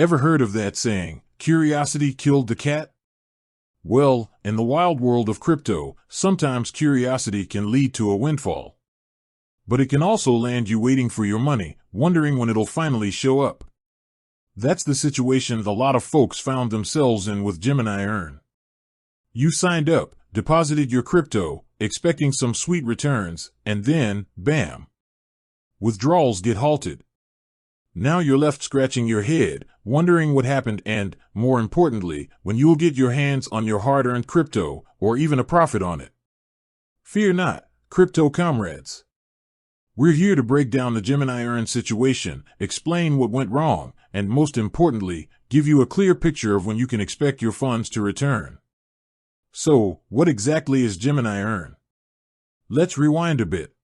Ever heard of that saying, curiosity killed the cat? Well, in the wild world of crypto, sometimes curiosity can lead to a windfall. But it can also land you waiting for your money, wondering when it'll finally show up. That's the situation a lot of folks found themselves in with Gemini Earn. You signed up, deposited your crypto, expecting some sweet returns, and then, bam! Withdrawals get halted. Now you're left scratching your head, wondering what happened and, more importantly, when you'll get your hands on your hard-earned crypto, or even a profit on it. Fear not, crypto comrades. We're here to break down the Gemini Earn situation, explain what went wrong, and most importantly, give you a clear picture of when you can expect your funds to return. So, what exactly is Gemini Earn? Let's rewind a bit.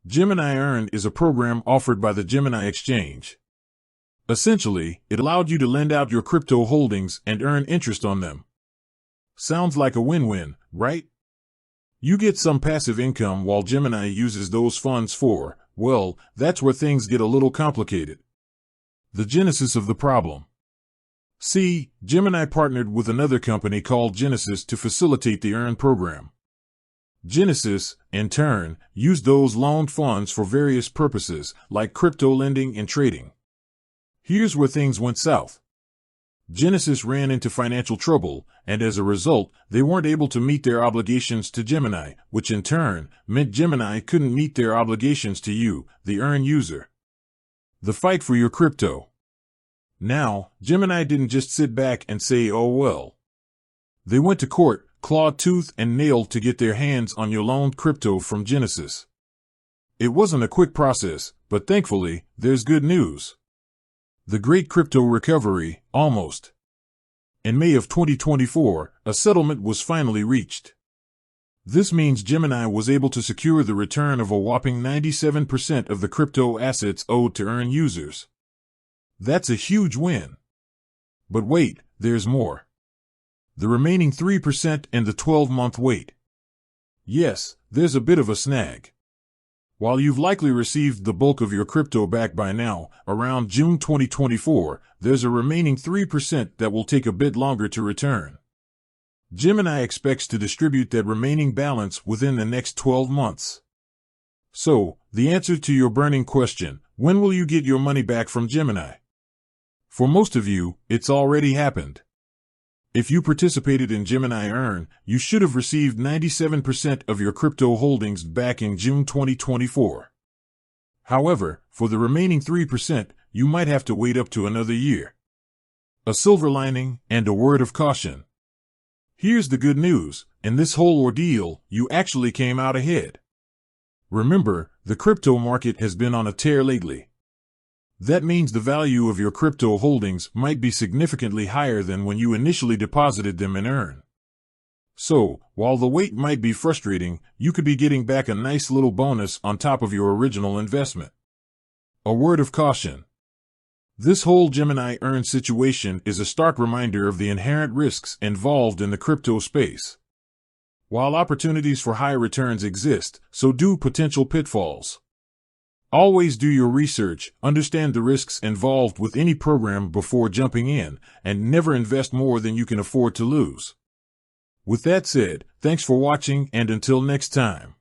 Gemini Earn is a program offered by the Gemini Exchange. Essentially, it allowed you to lend out your crypto holdings and earn interest on them. Sounds like a win-win, right? You get some passive income while Gemini uses those funds for, well, that's where things get a little complicated. The genesis of the problem. See, Gemini partnered with another company called Genesis to facilitate the Earn program. Genesis, in turn, used those loaned funds for various purposes, like crypto lending and trading. Here's where things went south. Genesis ran into financial trouble, and as a result, they weren't able to meet their obligations to Gemini, which in turn meant Gemini couldn't meet their obligations to you, the Earn user. The fight for your crypto. Now, Gemini didn't just sit back and say, oh well. They went to court, clawed tooth and nail to get their hands on your loaned crypto from Genesis. It wasn't a quick process, but thankfully, there's good news. The Great Crypto Recovery, almost. In May of 2024, a settlement was finally reached. This means Gemini was able to secure the return of a whopping 97% of the crypto assets owed to Earn users. That's a huge win. But wait, there's more. The remaining 3% and the 12-month wait. Yes, there's a bit of a snag. While you've likely received the bulk of your crypto back by now, around June 2024, there's a remaining 3% that will take a bit longer to return. Gemini expects to distribute that remaining balance within the next 12 months. So, the answer to your burning question, when will you get your money back from Gemini? For most of you, it's already happened. If you participated in Gemini Earn, you should have received 97% of your crypto holdings back in June 2024. However, for the remaining 3%, you might have to wait up to another year. A silver lining and a word of caution. Here's the good news, in this whole ordeal, you actually came out ahead. Remember, the crypto market has been on a tear lately. That means the value of your crypto holdings might be significantly higher than when you initially deposited them in Earn. So, while the wait might be frustrating, you could be getting back a nice little bonus on top of your original investment. A word of caution. This whole Gemini Earn situation is a stark reminder of the inherent risks involved in the crypto space. While opportunities for high returns exist, so do potential pitfalls. Always do your research, understand the risks involved with any program before jumping in, and never invest more than you can afford to lose. With that said, thanks for watching and until next time.